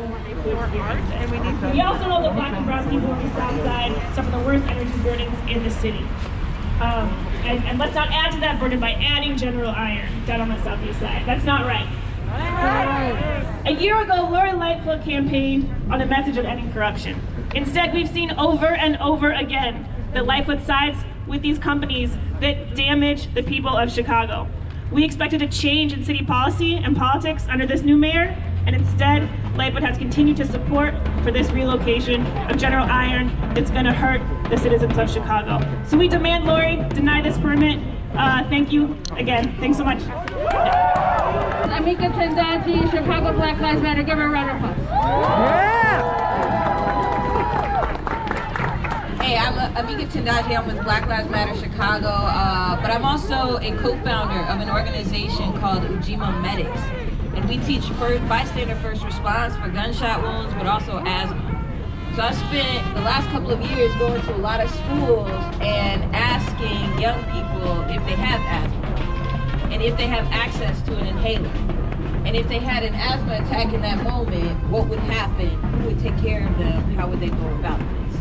and what they could experience. We also know that Black and brown people on the South Side suffer the worst energy burdens in the city. And let's not add to that burden by adding General Iron down on the Southeast Side. That's not right. A year ago, Lori Lightfoot campaigned on a message of ending corruption. Instead, we've seen over and over again that Lightfoot sides with these companies that damage the people of Chicago. We expected a change in city policy and politics under this new mayor, and instead, Lightfoot has continued to support for this relocation of General Iron that's gonna hurt the citizens of Chicago. So we demand Lori deny this permit. Thank you again. Thanks so much. Amika Tendaji, Chicago Black Lives Matter. Give her a round of applause. Hey, I'm Amika Tendaji. I'm with Black Lives Matter Chicago, but I'm also a co-founder of an organization called Ujima Medics. And we teach bystander first response for gunshot wounds, but also asthma. So I spent the last couple of years going to a lot of schools and asking young people if they have asthma, and if they have access to an inhaler. And if they had an asthma attack in that moment, what would happen? Who would take care of them? How would they go about this?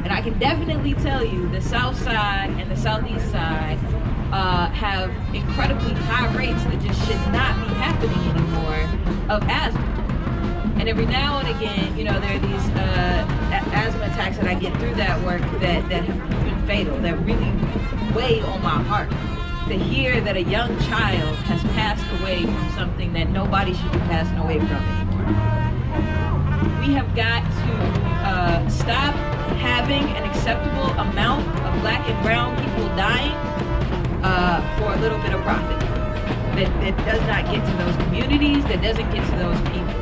And I can definitely tell you the South Side and the Southeast Side have incredibly high rates that just should not be happening anymore of asthma. And every now and again, you know, there are these asthma attacks that I get through that work that have been fatal, that really weigh on my heart. To hear that a young child has passed away from something that nobody should be passing away from anymore. We have got to stop having an acceptable amount of Black and brown people dying for a little bit of profit that does not get to those communities, that doesn't get to those people.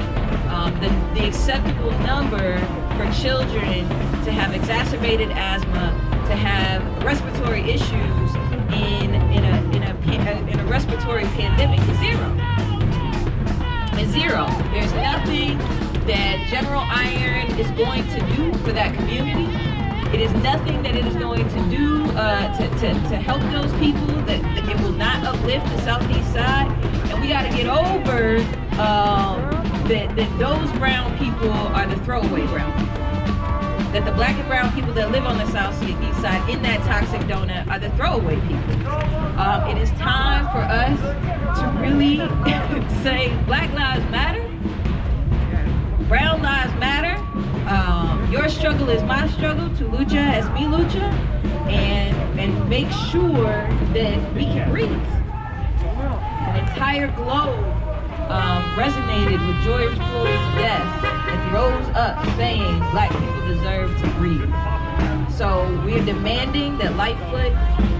The acceptable number for children to have exacerbated asthma, to have respiratory issues in a respiratory pandemic is zero. It's zero. There's nothing that General Iron is going to do for that community. It is nothing that it is going to do to help those people, that it will not uplift the Southeast Side. And we got to get over that those brown people are the throwaway brown people. That the Black and brown people that live on the Southeast Side in that toxic donut are the throwaway people. It is time for us to really say Black Lives Matter, Brown Lives Matter, your struggle is my struggle, tu lucha es mi lucha, and make sure that we can breathe. An entire globe resonated with George Floyd's death and rose up saying Black people deserve to breathe. So we are demanding that Lightfoot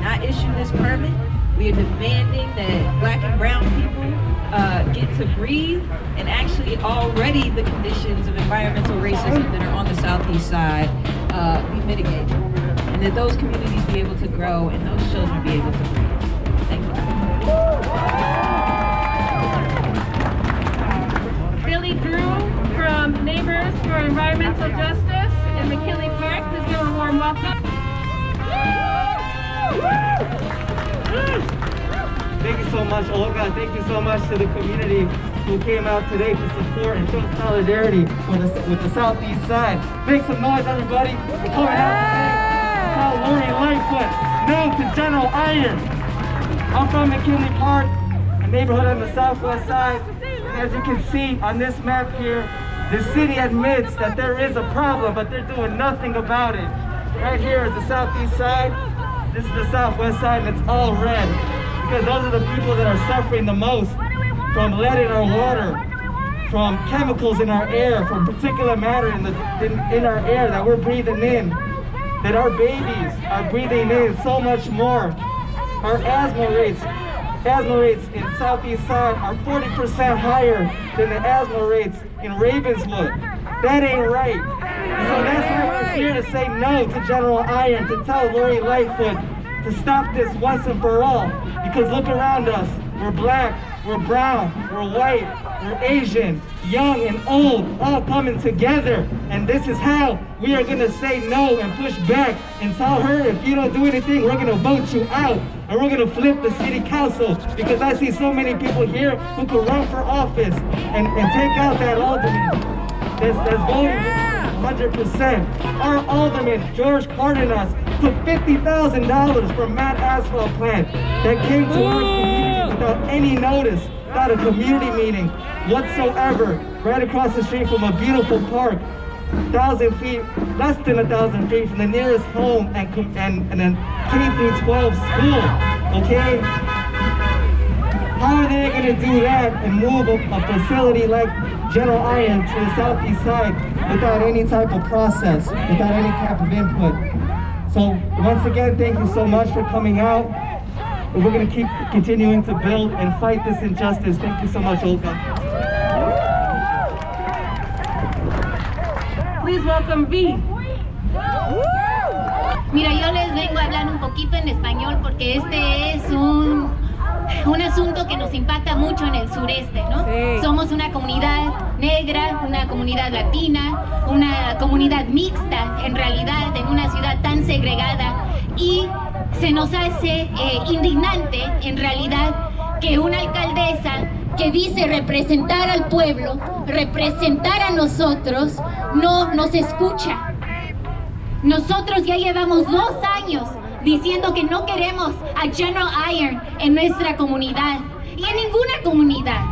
not issue this permit. We are demanding that Black and brown people get to breathe, and actually already the conditions of environmental racism that are on the Southeast Side be mitigated. And that those communities be able to grow and those children be able to breathe. Thank you. Billy Drew from Neighbors for Environmental Justice in McKinley Park. Please give a warm welcome. Thank you so much, Olga. Thank you so much to the community who came out today to support and show solidarity with the Southeast Side. Make some noise, everybody. We're coming out today to tell Lori Lightfoot no to General Iron. I'm from McKinley Park, a neighborhood on the Southwest Side. As you can see on this map here, the city admits that there is a problem, but they're doing nothing about it. Right here is the Southeast Side. This is the Southwest Side, and it's all red. Because those are the people that are suffering the most from lead in our water, from chemicals in our air, from particulate matter in our air that we're breathing in, that our babies are breathing in so much more. Our asthma rates in Southeast Side are 40% higher than the asthma rates in Ravenswood. That ain't right. So that's why we're here to say no to General Iron, to tell Lori Lightfoot to stop this once and for all. Because look around us, we're Black, we're brown, we're white, we're Asian, young and old, all coming together. And this is how we are gonna say no and push back and tell her, if you don't do anything, we're gonna vote you out. And we're gonna flip the city council, because I see so many people here who could run for office and take out that alderman that's voting 100%. Our alderman, George Cardenas, took $50,000 from Matt Asphalt Plant that came to our community without any notice, without a community meeting whatsoever, right across the street from a beautiful park, 1,000 feet, less than 1,000 feet from the nearest home and a K through 12 school, okay? How are they gonna do that and move a facility like General Iron to the southeast side without any type of process, without any type of input? So once again, thank you so much for coming out. And we're gonna keep continuing to build and fight this injustice. Thank you so much, Olga. Please welcome V. Mira, yo les vengo a hablar un poquito en español porque este es un asunto que nos impacta mucho en el sureste, ¿no? Sí. Somos una comunidad negra, una comunidad latina, una comunidad mixta en realidad en una ciudad tan segregada y se nos hace indignante en realidad que una alcaldesa que dice representar al pueblo, representar a nosotros, no nos escucha. Nosotros ya llevamos 2 años diciendo que no queremos a General Iron en nuestra comunidad y en ninguna comunidad.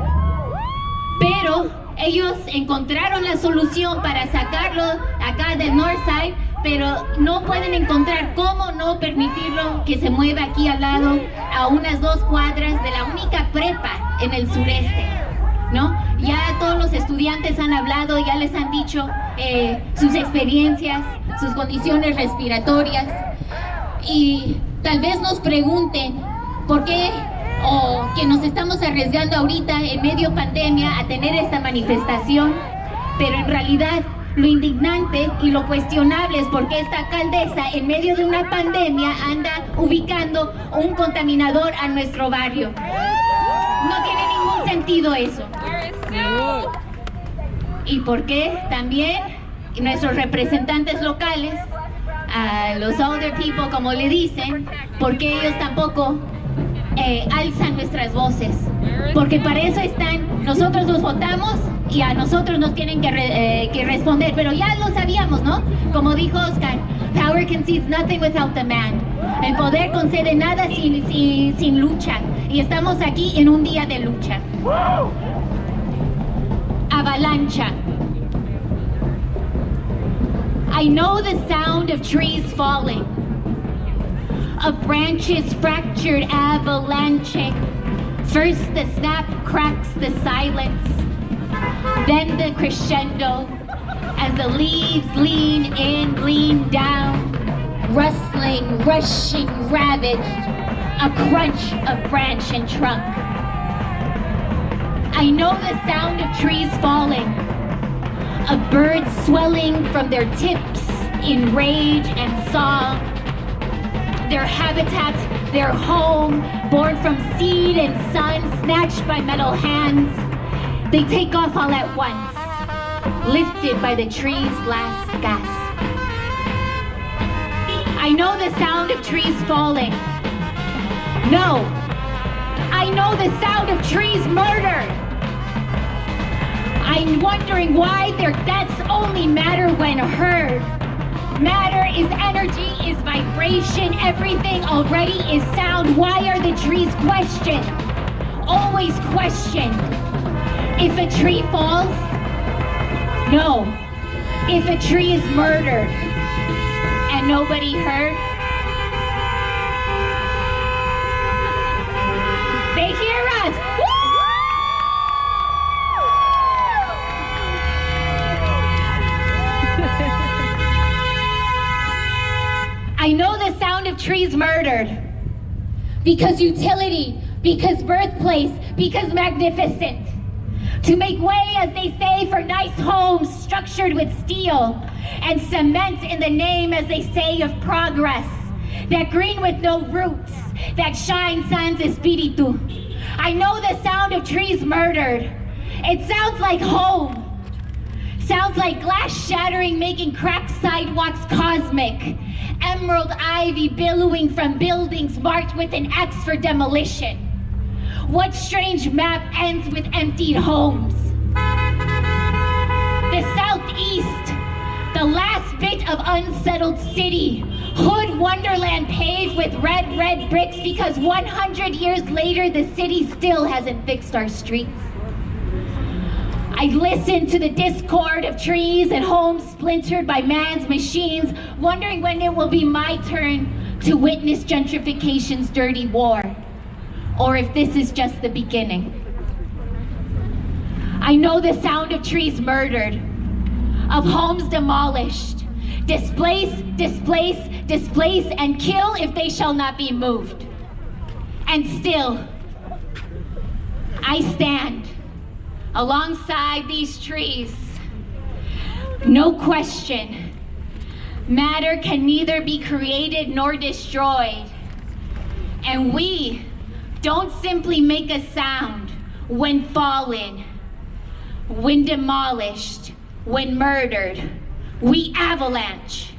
Pero ellos encontraron la solución para sacarlo acá del Northside, pero no pueden encontrar cómo no permitirlo que se mueva aquí al lado, a unas 2 cuadras de la única prepa en el sureste, ¿no? Ya todos los estudiantes han hablado, ya les han dicho sus experiencias, sus condiciones respiratorias y tal vez nos pregunten por qué o que nos estamos arriesgando ahorita en medio pandemia a tener esta manifestación, pero en realidad lo indignante y lo cuestionable es porque esta alcaldesa en medio de una pandemia anda ubicando un contaminador a nuestro barrio. No tiene ningún sentido eso. ¿Y por qué también nuestros representantes locales, a los older people como le dicen, porque ellos tampoco alzan nuestras voces? Porque para eso están, nosotros los votamos y a nosotros nos tienen que responder, pero ya lo sabíamos, ¿no? Como dijo Oscar, power concedes nothing without demand. El poder concede nada sin lucha, y estamos aquí en un día de lucha. Avalancha. I know the sound of trees falling, of branches fractured, avalanching. First the snap cracks the silence, then the crescendo, as the leaves lean in, lean down, rustling, rushing, ravaged, a crunch of branch and trunk. I know the sound of trees falling, of birds swelling from their tips in rage and song, their habitat, their home, born from seed and sun, snatched by metal hands. They take off all at once, lifted by the tree's last gasp. I know the sound of trees falling. No, I know the sound of trees murdered. I'm wondering why their deaths only matter when heard. Matter is energy, is vibration, everything already is sound. Why are the trees questioned? Always questioned. If a tree falls, no. If a tree is murdered and nobody heard, they hear us. Woo! I know the sound of trees murdered because utility, because birthplace, because magnificent. To make way, as they say, for nice homes structured with steel and cement in the name, as they say, of progress. That green with no roots, that shine sans espiritu. I know the sound of trees murdered. It sounds like home. Sounds like glass shattering, making cracked sidewalks cosmic. Emerald ivy billowing from buildings marked with an X for demolition. What strange map ends with emptied homes? The South of unsettled city, hood wonderland paved with red bricks because 100 years later the city still hasn't fixed our streets. I listen to the discord of trees and homes splintered by man's machines, wondering when it will be my turn to witness gentrification's dirty war, or if this is just the beginning. I know the sound of trees murdered, of homes demolished, displace, and kill if they shall not be moved. And still, I stand alongside these trees. No question, matter can neither be created nor destroyed. And we don't simply make a sound when fallen, when demolished, when murdered. We avalanche.